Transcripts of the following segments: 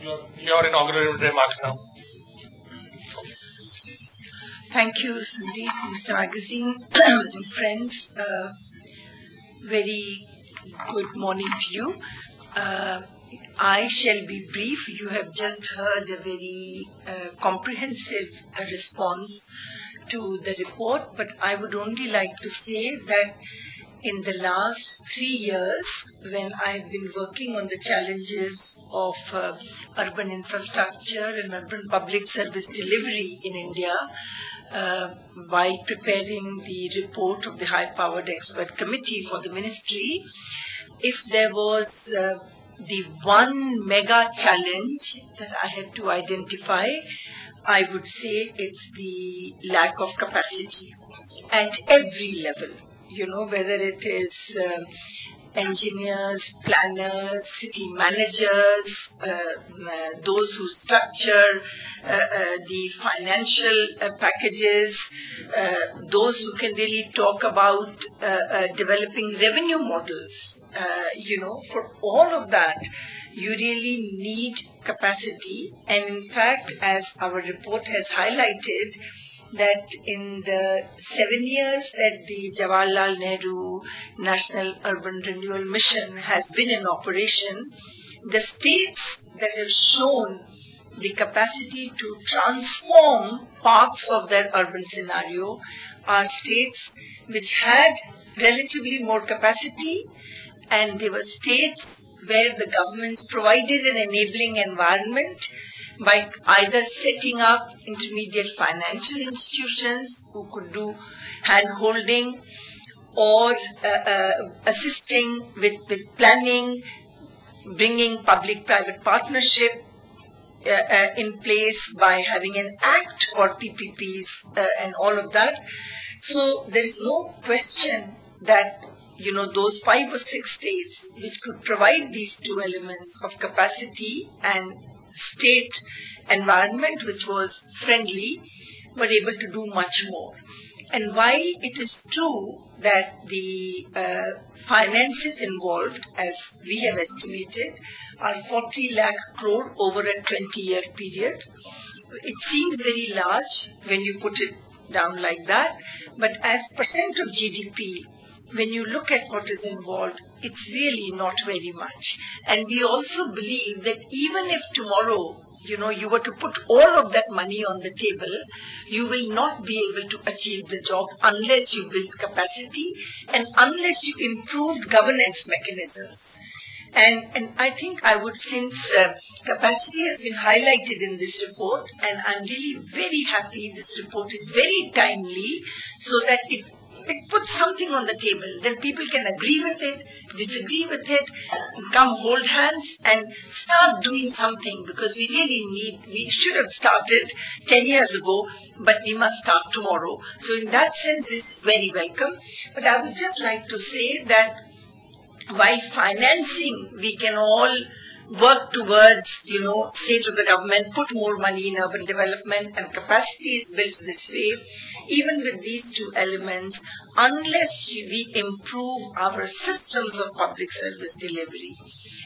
your inaugural remarks now. Thank you, Sandeep, Mr. Magazine, friends. Very good morning to you. I shall be brief. You have just heard a very comprehensive response to the report, but I would only like to say that in the last 3 years, when I've been working on the challenges of urban infrastructure and urban public service delivery in India, while preparing the report of the High-Powered Expert Committee for the Ministry, if there was the one mega challenge that I had to identify, I would say it's the lack of capacity at every level. You know, whether it is engineers, planners, city managers, those who structure the financial packages, those who can really talk about developing revenue models. You know, for all of that, you really need capacity. And in fact, as our report has highlighted, that in the 7 years that the Jawaharlal Nehru National Urban Renewal Mission has been in operation, the states that have shown the capacity to transform parts of their urban scenario are states which had relatively more capacity, and they were states where the governments provided an enabling environment by either setting up intermediate financial institutions who could do hand-holding or assisting with planning, bringing public-private partnership in place by having an act for PPPs and all of that. So there is no question that, you know, those 5 or 6 states which could provide these two elements of capacity and state environment which was friendly were able to do much more. And while it is true that the finances involved, as we have estimated, are 40 lakh crore over a 20-year period, it seems very large when you put it down like that, but as percent of GDP, when you look at what is involved, it's really not very much. And we also believe that even if tomorrow, you know, you were to put all of that money on the table, you will not be able to achieve the job unless you build capacity and unless you improve governance mechanisms. And I think I would, since capacity has been highlighted in this report, and I'm really very happy this report is very timely, so that it puts something on the table. Then people can agree with it, disagree with it, come hold hands and start doing something, because we really we should have started 10 years ago, but we must start tomorrow. So in that sense, this is very welcome. But I would just like to say that while financing, we can all work towards, you know, say to the government, put more money in urban development, and capacity is built this way. Even with these two elements, unless we improve our systems of public service delivery,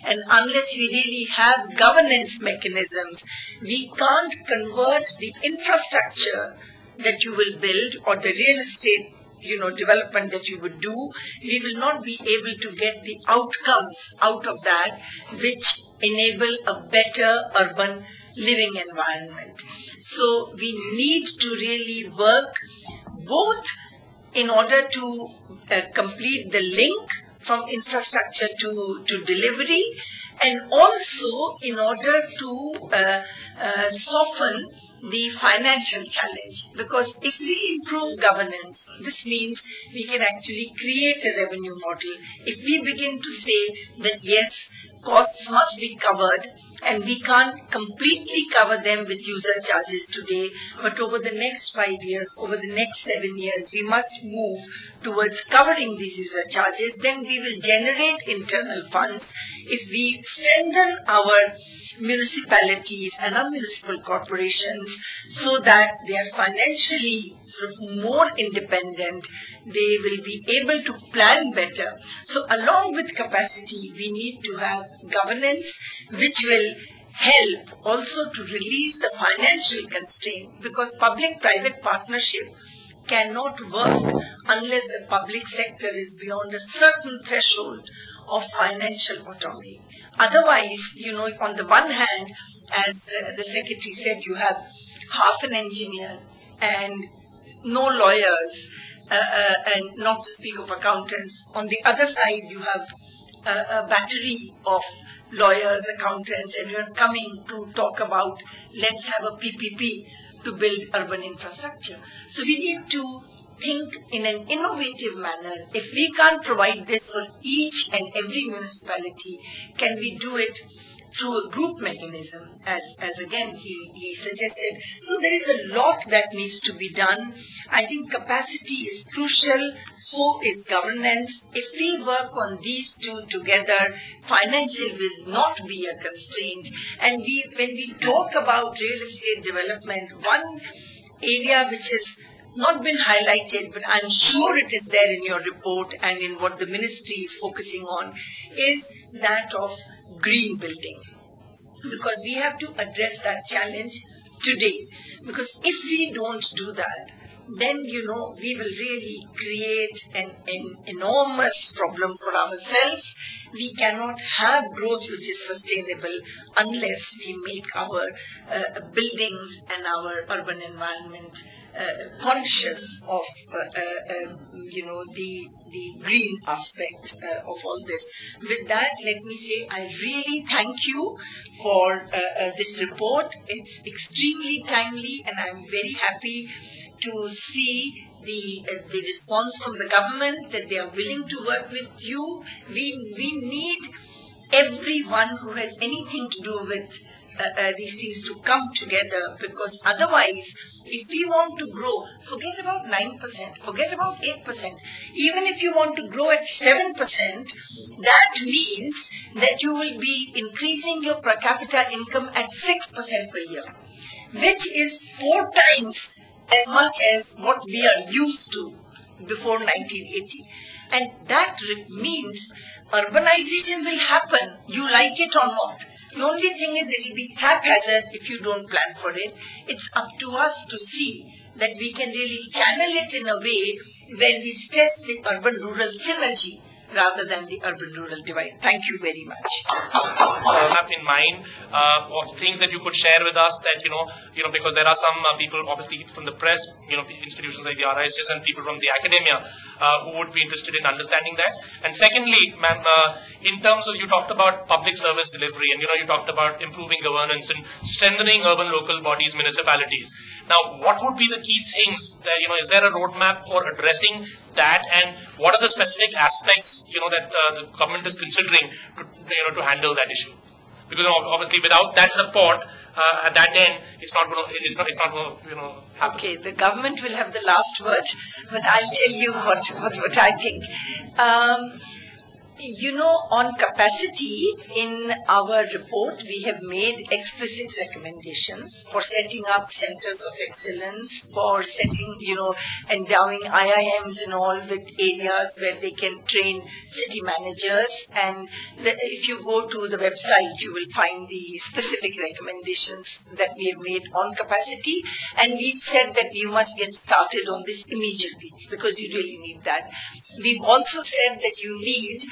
and unless we really have governance mechanisms, we can't convert the infrastructure that you will build or the real estate, you know, development that you would do. We will not be able to get the outcomes out of that which enable a better urban living environment. So we need to really work both in order to complete the link from infrastructure to delivery, and also in order to soften the financial challenge. Because if we improve governance, this means we can actually create a revenue model. If we begin to say that yes, costs must be covered, and we can't completely cover them with user charges today, but over the next 5 years, over the next 7 years, we must move towards covering these user charges, then we will generate internal funds. If we strengthen our municipalities and our municipal corporations so that they are financially sort of more independent, they will be able to plan better. So along with capacity, we need to have governance which will help also to release the financial constraint, because public-private partnership cannot work unless the public sector is beyond a certain threshold of financial autonomy. Otherwise, on the one hand, as the secretary said, you have half an engineer and no lawyers, and not to speak of accountants. On the other side, you have a battery of lawyers, accountants, and you're coming to talk about let's have a PPP to build urban infrastructure. So we need to think in an innovative manner. If we can't provide this for each and every municipality, can we do it through a group mechanism, as again he suggested. So there is a lot that needs to be done. I think capacity is crucial, so is governance. If we work on these two together, financial will not be a constraint. And when we talk about real estate development, one area which has not been highlighted, but I'm sure it is there in your report and in what the ministry is focusing on, is that of green building, because we have to address that challenge today. Because if we don't do that, then we will really create an enormous problem for ourselves. We cannot have growth which is sustainable unless we make our buildings and our urban environment conscious of the green aspect of all this. With that, let me say I really thank you for this report. It's extremely timely, and I'm very happy to see the response from the government that they are willing to work with you. We need everyone who has anything to do with these things to come together, because otherwise, if we want to grow, forget about 9%, forget about 8%. Even if you want to grow at 7%, that means that you will be increasing your per capita income at 6% per year, which is 4 times as much as what we are used to before 1980. And that means urbanization will happen, you like it or not. The only thing is it will be haphazard if you don't plan for it. It's up to us to see that we can really channel it in a way where we stress the urban-rural synergy rather than the urban-rural divide. Thank you very much. In mind of things that you could share with us that, because there are some people, obviously from the press, the institutions like the RISs and people from the academia who would be interested in understanding that. And secondly, ma'am, in terms of, you talked about public service delivery, and, you talked about improving governance and strengthening urban local bodies, municipalities. Now, what would be the key things that, is there a roadmap for addressing that, and what are the specific aspects, that the government is considering to handle that issue? Because obviously, without that support at that end, it's not going to happen. Okay, the government will have the last word, but I'll tell you what I think. On capacity, in our report, we have made explicit recommendations for setting up centers of excellence, for setting, endowing IIMs and all with areas where they can train city managers. And if you go to the website, you will find the specific recommendations that we have made on capacity. And we've said that you must get started on this immediately, because you really need that. We've also said that you need,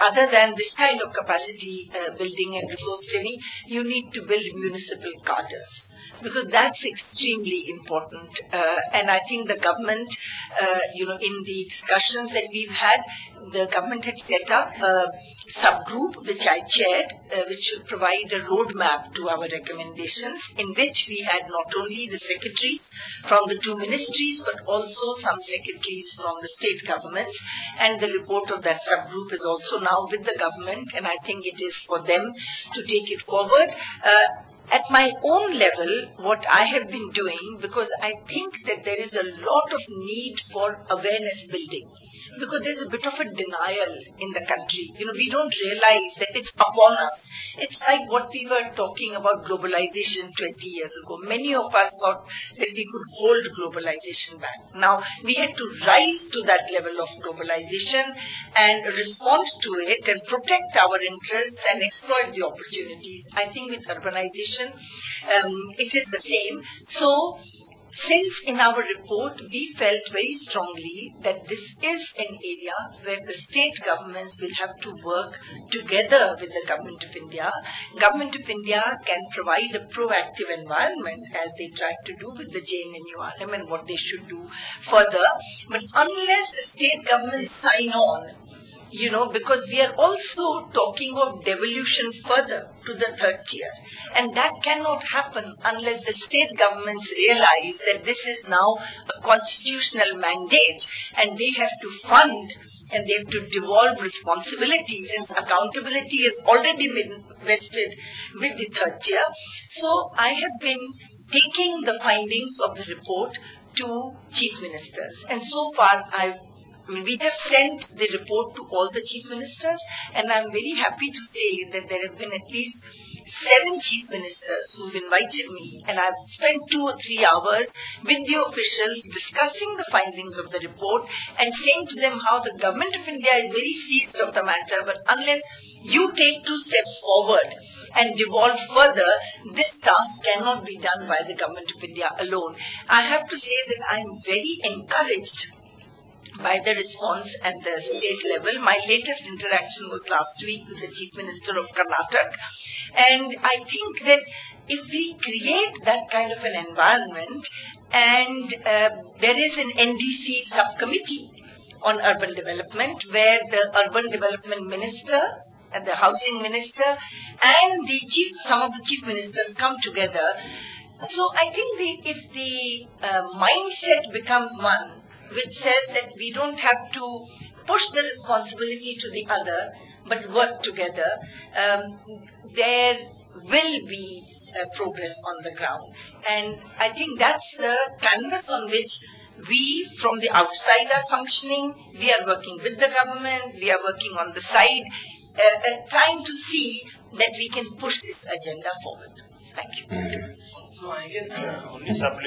other than this kind of capacity building and resource training, you need to build municipal cadres, because that's extremely important. And I think the government, in the discussions that we've had, the government had set up a subgroup, which I chaired, which should provide a roadmap to our recommendations, in which we had not only the secretaries from the 2 ministries, but also some secretaries from the state governments. And the report of that subgroup is also now with the government, and I think it is for them to take it forward. At my own level, what I have been doing, because I think that there is a lot of need for awareness building. because there's a bit of a denial in the country. We don't realize that it's upon us. It's like what we were talking about globalization 20 years ago. Many of us thought that we could hold globalization back. Now, we had to rise to that level of globalization and respond to it and protect our interests and exploit the opportunities. I think with urbanization, it is the same. So, since in our report we felt very strongly that this is an area where the state governments will have to work together with the Government of India. Government of India can provide a proactive environment as they try to do with the JNNURM and what they should do further. But unless the state governments sign on, because we are also talking of devolution further to the third tier. And that cannot happen unless the state governments realize that this is now a constitutional mandate and they have to fund and they have to devolve responsibilities, since accountability has already been vested with the third tier. So I have been taking the findings of the report to chief ministers, and so far we just sent the report to all the chief ministers, and I'm very happy to say that there have been at least 7 chief ministers who've invited me, and I've spent 2 or 3 hours with the officials discussing the findings of the report and saying to them how the Government of India is very seized of the matter, but unless you take 2 steps forward and devolve further, this task cannot be done by the Government of India alone. I have to say that I'm very encouraged by the response at the state level. My latest interaction was last week with the Chief Minister of Karnataka, and I think that if we create that kind of an environment, and there is an NDC subcommittee on urban development where the urban development minister and the housing minister and some of the chief ministers come together. So I think if the mindset becomes one, which says that we don't have to push the responsibility to the other, but work together, there will be progress on the ground. And I think that's the canvas on which we from the outside are functioning. We are working with the government, we are working on the side, trying to see that we can push this agenda forward. Thank you. So I can only supplement